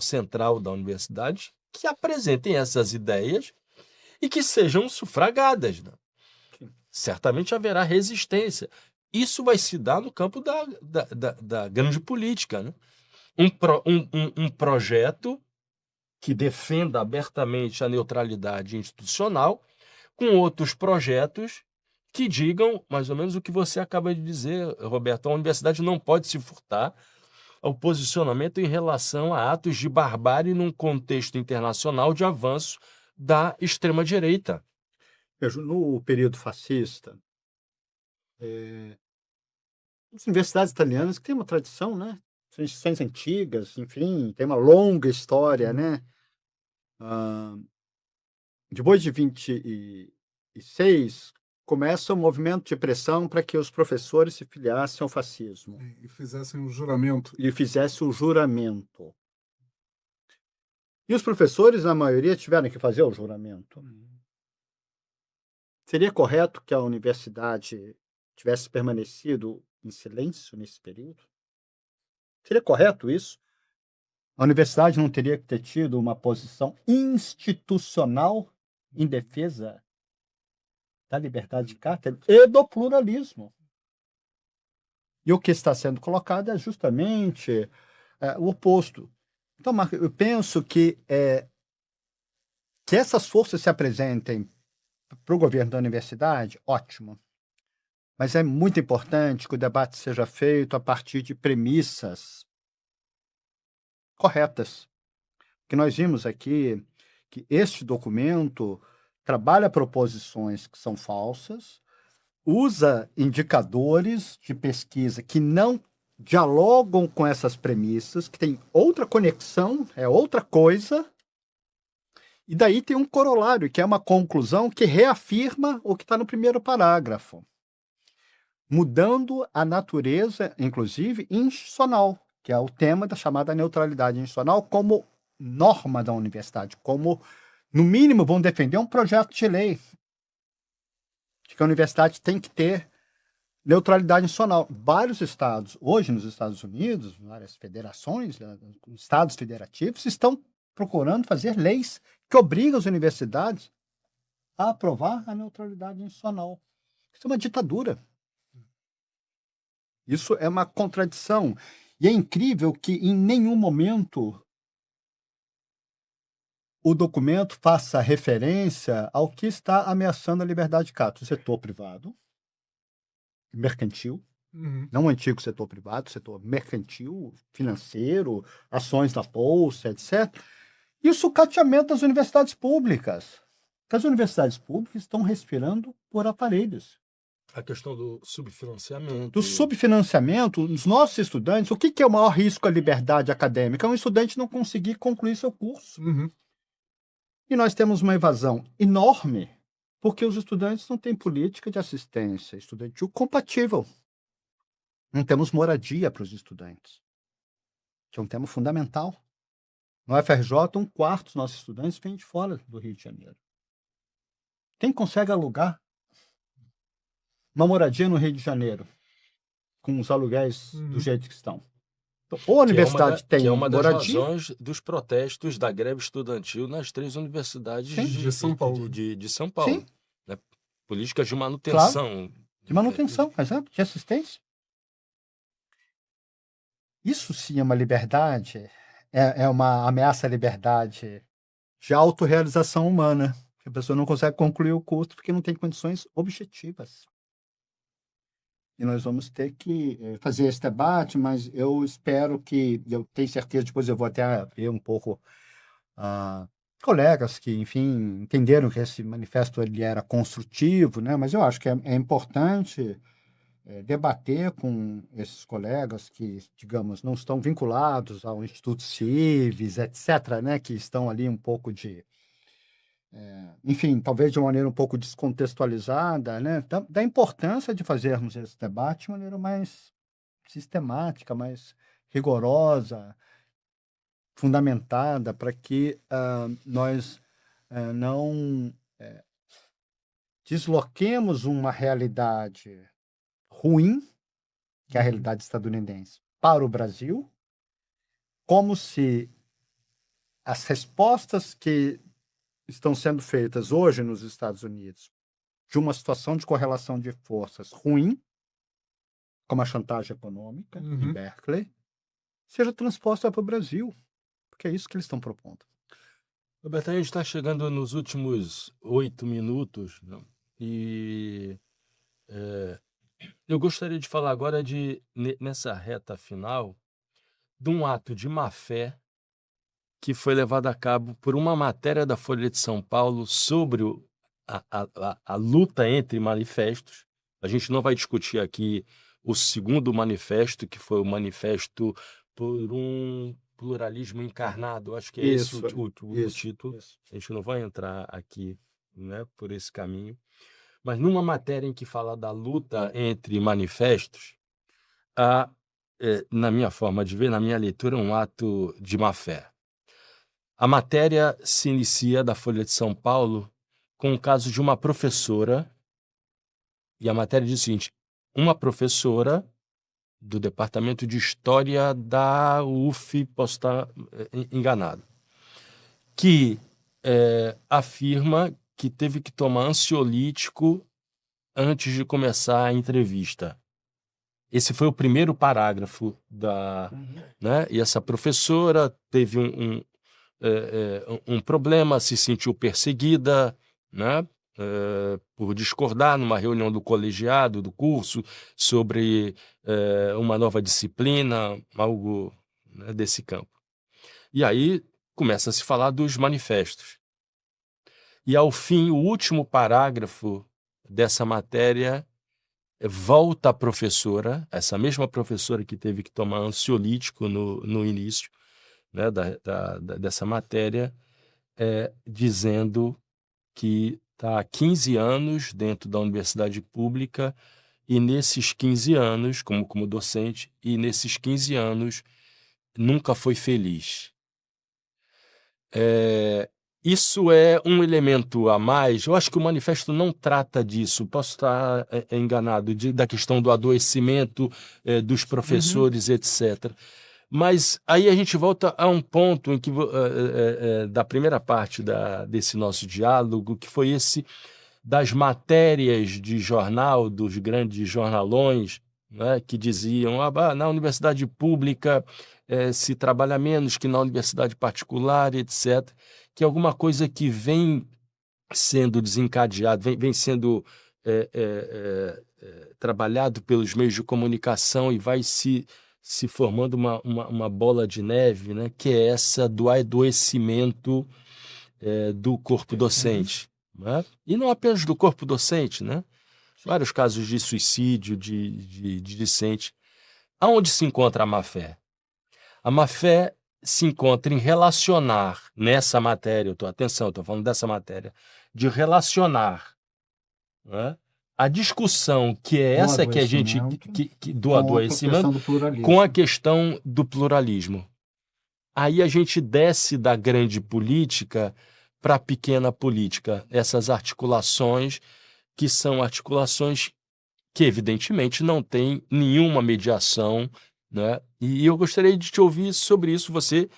central da universidade, que apresentem essas ideias e que sejam sufragadas, né? Certamente haverá resistência. Isso vai se dar no campo da grande política, né? Um projeto que defenda abertamente a neutralidade institucional, com outros projetos que digam mais ou menos o que você acaba de dizer, Roberto. A universidade não pode se furtar ao posicionamento em relação a atos de barbárie num contexto internacional de avanço da extrema-direita. Veja, no período fascista, as universidades italianas que têm uma tradição, né? São instituições antigas, enfim, tem uma longa história, né? Depois de 26, começa um movimento de pressão para que os professores se filiassem ao fascismo E fizessem o juramento. e fizessem o juramento. E os professores, na maioria, tiveram que fazer o juramento. Seria correto que a universidade tivesse permanecido em silêncio nesse período? Seria correto isso? A universidade não teria que ter tido uma posição institucional em defesa da liberdade de cátedra e do pluralismo. E o que está sendo colocado é justamente o oposto. Então, Marco, eu penso que essas forças se apresentem para o governo da universidade, ótimo. Mas é muito importante que o debate seja feito a partir de premissas corretas. Que nós vimos aqui que este documento trabalha proposições que são falsas, usa indicadores de pesquisa que não dialogam com essas premissas, que tem outra conexão, é outra coisa, e daí tem um corolário, que é uma conclusão que reafirma o que está no primeiro parágrafo, mudando a natureza, inclusive, institucional, que é o tema da chamada neutralidade institucional, como norma da universidade, como, no mínimo, vão defender um projeto de lei de que a universidade tem que ter neutralidade institucional. Vários estados, hoje nos Estados Unidos, várias federações, estados federativos, estão procurando fazer leis que obrigam as universidades a aprovar a neutralidade institucional. Isso é uma ditadura. Isso é uma contradição. E é incrível que em nenhum momento o documento faça referência ao que está ameaçando a liberdade de cátedra, o setor privado, mercantil, não o antigo setor privado, setor mercantil, financeiro, ações da bolsa, etc. E o sucateamento das universidades públicas. As universidades públicas estão respirando por aparelhos. A questão do subfinanciamento. Do subfinanciamento, os nossos estudantes, o que é o maior risco à liberdade acadêmica? É um estudante não conseguir concluir seu curso. E nós temos uma evasão enorme, porque os estudantes não têm política de assistência estudantil compatível. Não temos moradia para os estudantes, que é um tema fundamental. No FRJ, 1/4 dos nossos estudantes vêm de fora do Rio de Janeiro. Quem consegue alugar uma moradia no Rio de Janeiro com os aluguéis do jeito que estão? Então, ou a universidade que tem é uma das moradia, razões dos protestos da greve estudantil nas 3 universidades Sim. De São Paulo. de São Paulo. Sim. Né? Políticas de manutenção. de manutenção, exato, de assistência. Isso sim é uma liberdade, é uma ameaça à liberdade de autorrealização humana. A pessoa não consegue concluir o curso porque não tem condições objetivas. E nós vamos ter que fazer esse debate, mas eu espero que, eu tenho certeza, depois eu vou até abrir um pouco colegas que, enfim, entenderam que esse manifesto ele era construtivo, né? Mas eu acho que é importante debater com esses colegas que, digamos, não estão vinculados ao Instituto Cives, etc., né? Que estão ali um pouco enfim, talvez de uma maneira um pouco descontextualizada, né? Da importância de fazermos esse debate de maneira mais sistemática, mais rigorosa, fundamentada, para que nós não desloquemos uma realidade ruim, que é a realidade estadunidense, para o Brasil, como se as respostas que estão sendo feitas hoje nos Estados Unidos de uma situação de correlação de forças ruim, como a chantagem econômica em Berkeley, seja transposta para o Brasil, porque é isso que eles estão propondo. Roberto, a gente está chegando nos últimos 8 minutos, né? E eu gostaria de falar agora nessa reta final, de um ato de má-fé que foi levado a cabo por uma matéria da Folha de São Paulo sobre a luta entre manifestos. A gente não vai discutir aqui o segundo manifesto, que foi o Manifesto por um Pluralismo Encarnado. Acho que é esse o título. Isso. A gente não vai entrar aqui, né, por esse caminho. Mas numa matéria em que fala da luta entre manifestos, na minha forma de ver, na minha leitura, um ato de má-fé. A matéria se inicia da Folha de São Paulo com o caso de uma professora, e a matéria diz o seguinte: uma professora do Departamento de História da UF, posso estar enganado, que afirma que teve que tomar ansiolítico antes de começar a entrevista. Esse foi o primeiro parágrafo né? E essa professora teve um problema, se sentiu perseguida, né? Por discordar numa reunião do colegiado, do curso, sobre uma nova disciplina, algo, né, desse campo. E aí começa a se falar dos manifestos. E, ao fim, o último parágrafo dessa matéria volta a professora, essa mesma professora que teve que tomar ansiolítico no início, né, dessa matéria, dizendo que está há 15 anos dentro da universidade pública e nesses 15 anos, como docente, e nesses 15 anos nunca foi feliz. Isso é um elemento a mais. Eu acho que o manifesto não trata disso. Posso estar enganado da questão do adoecimento dos professores, etc. Mas aí a gente volta a um ponto em que da primeira parte desse nosso diálogo, que foi esse das matérias de jornal, dos grandes jornalões, né, que diziam na universidade pública se trabalha menos que na universidade particular, etc., que é alguma coisa que vem sendo desencadeado, vem sendo trabalhado pelos meios de comunicação e vai se formando uma bola de neve, né, que é essa do adoecimento do corpo docente. Né? E não apenas do corpo docente, né? Vários casos de suicídio de discente. Aonde se encontra a má-fé? A má-fé se encontra em relacionar nessa matéria, atenção, estou falando dessa matéria, de relacionar, né, a discussão que é essa que a gente do adoecimento com a questão do pluralismo. Aí a gente desce da grande política para a pequena política, essas articulações que são articulações que evidentemente não têm nenhuma mediação, né? E eu gostaria de te ouvir sobre isso. Você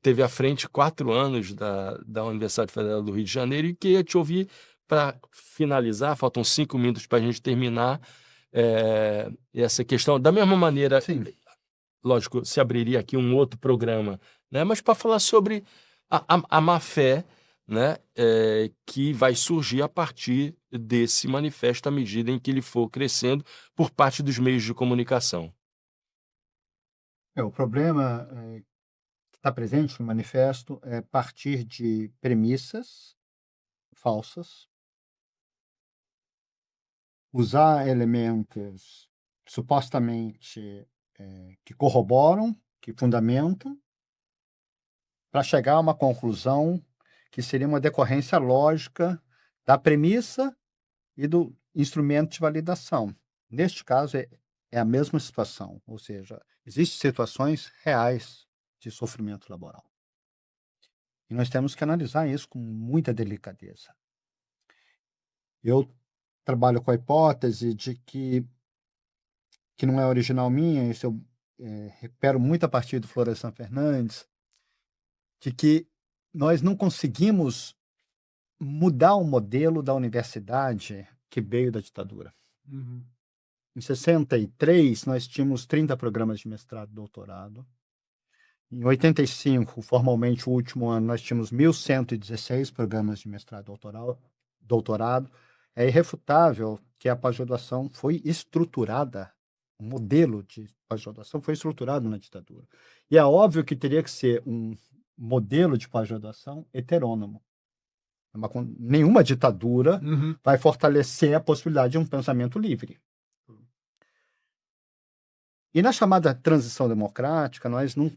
teve à frente 4 anos da Universidade Federal do Rio de Janeiro e queria te ouvir para finalizar, faltam 5 minutos para a gente terminar, essa questão. Da mesma maneira, Sim. lógico, se abriria aqui um outro programa, né? Mas para falar sobre a má-fé, né? Que vai surgir a partir desse manifesto à medida em que ele for crescendo por parte dos meios de comunicação. O problema que está presente no manifesto é partir de premissas falsas, usar elementos supostamente que corroboram, que fundamentam, para chegar a uma conclusão que seria uma decorrência lógica da premissa e do instrumento de validação. Neste caso, é a mesma situação, ou seja, existem situações reais de sofrimento laboral. E nós temos que analisar isso com muita delicadeza. Eu trabalho com a hipótese de que não é original minha, isso eu recupero muito a partir do Florestan Fernandes, de que nós não conseguimos mudar o modelo da universidade que veio da ditadura. Uhum. Em 63, nós tínhamos 30 programas de mestrado e doutorado. Em 85, formalmente o último ano, nós tínhamos 1.116 programas de mestrado e doutorado. É irrefutável que a pós-graduação foi estruturada, o modelo de pós-graduação foi estruturado na ditadura. E é óbvio que teria que ser um modelo de pós-graduação heterônomo. Nenhuma ditadura Uhum. vai fortalecer a possibilidade de um pensamento livre. E na chamada transição democrática, nós não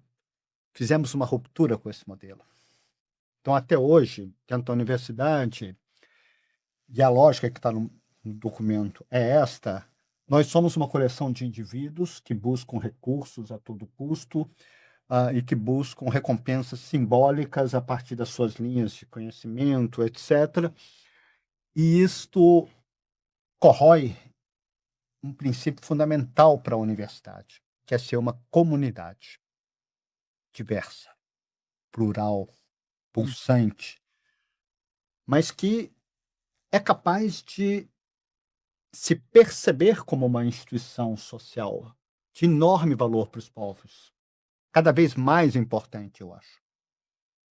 fizemos uma ruptura com esse modelo. Então, até hoje, dentro da universidade, e a lógica que está no documento é esta: nós somos uma coleção de indivíduos que buscam recursos a todo custo e que buscam recompensas simbólicas a partir das suas linhas de conhecimento, etc. E isto corrói um princípio fundamental para a universidade, que é ser uma comunidade diversa, plural, pulsante, mas que é capaz de se perceber como uma instituição social de enorme valor para os povos. Cada vez mais importante, eu acho.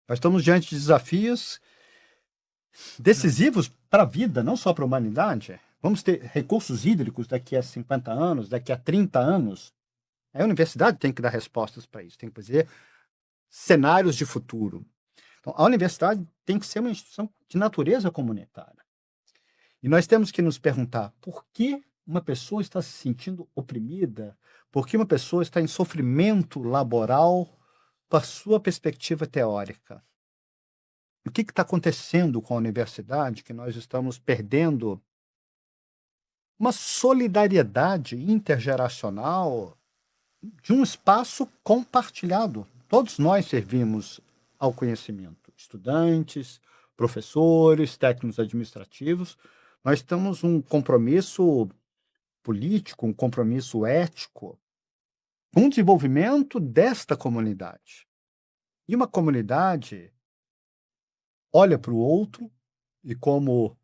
Nós estamos diante de desafios decisivos para a vida, não só para a humanidade. Vamos ter recursos hídricos daqui a 50 anos, daqui a 30 anos. A universidade tem que dar respostas para isso, tem que fazer cenários de futuro. Então, a universidade tem que ser uma instituição de natureza comunitária. E nós temos que nos perguntar por que uma pessoa está se sentindo oprimida, por que uma pessoa está em sofrimento laboral com a sua perspectiva teórica. O que está acontecendo com a universidade que nós estamos perdendo uma solidariedade intergeracional de um espaço compartilhado. Todos nós servimos ao conhecimento, estudantes, professores, técnicos administrativos. Nós temos um compromisso político, um compromisso ético com o desenvolvimento desta comunidade. E uma comunidade olha para o outro e, como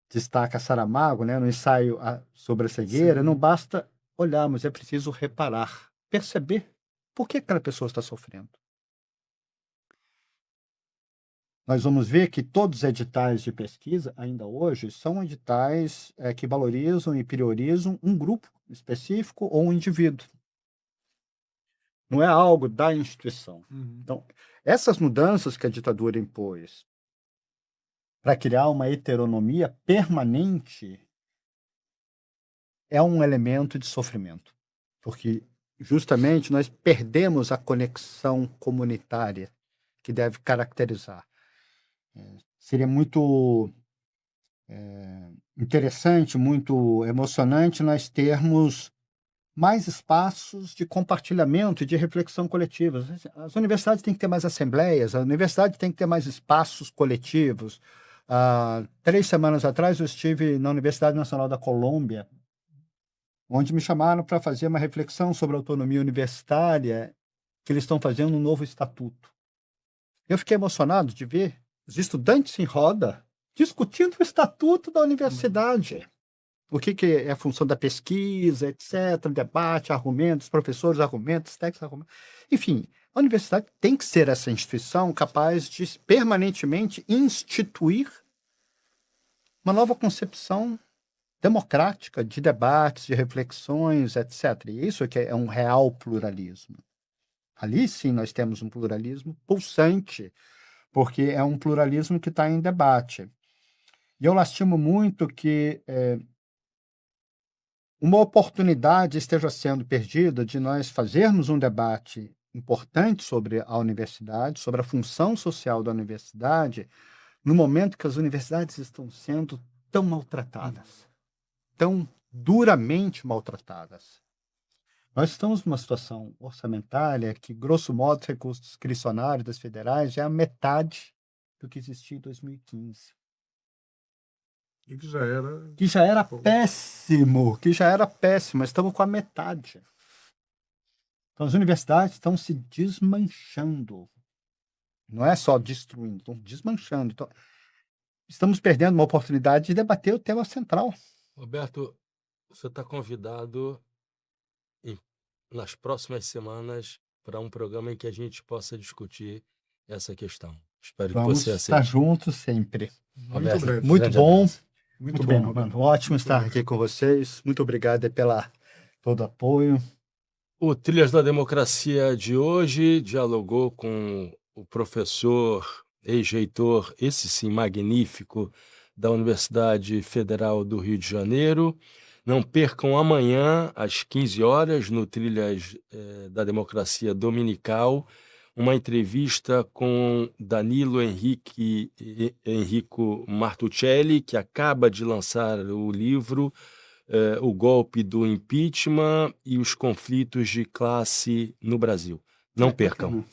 destaca Saramago, né, no ensaio sobre a cegueira, Sim. não basta olhar, mas é preciso reparar, perceber por que aquela pessoa está sofrendo. Nós vamos ver que todos os editais de pesquisa, ainda hoje, são editais que valorizam e priorizam um grupo específico ou um indivíduo. Não é algo da instituição. Uhum. Então, essas mudanças que a ditadura impôs para criar uma heteronomia permanente é um elemento de sofrimento, porque justamente nós perdemos a conexão comunitária que deve caracterizar. Seria muito interessante, muito emocionante nós termos mais espaços de compartilhamento e de reflexão coletiva. As universidades têm que ter mais assembleias, a universidade tem que ter mais espaços coletivos. 3 semanas atrás eu estive na Universidade Nacional da Colômbia, onde me chamaram para fazer uma reflexão sobre a autonomia universitária, que eles estão fazendo um novo estatuto. Eu fiquei emocionado de ver os estudantes em roda discutindo o estatuto da universidade. O que é a função da pesquisa, etc., debate, argumentos, professores, argumentos, técnicos, argumentos. Enfim, a universidade tem que ser essa instituição capaz de permanentemente instituir uma nova concepção democrática de debates, de reflexões, etc. E isso que é um real pluralismo. Ali, sim, nós temos um pluralismo pulsante, porque é um pluralismo que está em debate. E eu lastimo muito que uma oportunidade esteja sendo perdida de nós fazermos um debate importante sobre a universidade, sobre a função social da universidade, no momento que as universidades estão sendo tão maltratadas, tão duramente maltratadas. Nós estamos numa situação orçamentária que, grosso modo, os recursos discricionários das federais já é a metade do que existia em 2015. E que já era... Que já era péssimo, estamos com a metade. Então, as universidades estão se desmanchando. Não é só destruindo, estão desmanchando. Então, estamos perdendo uma oportunidade de debater o tema central. Roberto, você está convidado nas próximas semanas para um programa em que a gente possa discutir essa questão. Espero que você aceite. Vamos estar juntos sempre. Roberto, muito bom. Muito bem, bom, Roberto. Ótimo muito estar bom. aqui com vocês. Muito obrigado pelo todo o apoio. O Trilhas da Democracia de hoje dialogou com o professor, ex-reitor, esse sim magnífico, da Universidade Federal do Rio de Janeiro. Não percam amanhã, às 15 horas, no Trilhas da Democracia Dominical, uma entrevista com Danilo Enrico Martuccelli, que acaba de lançar o livro O Golpe do Impeachment e os Conflitos de Classe no Brasil. Não percam.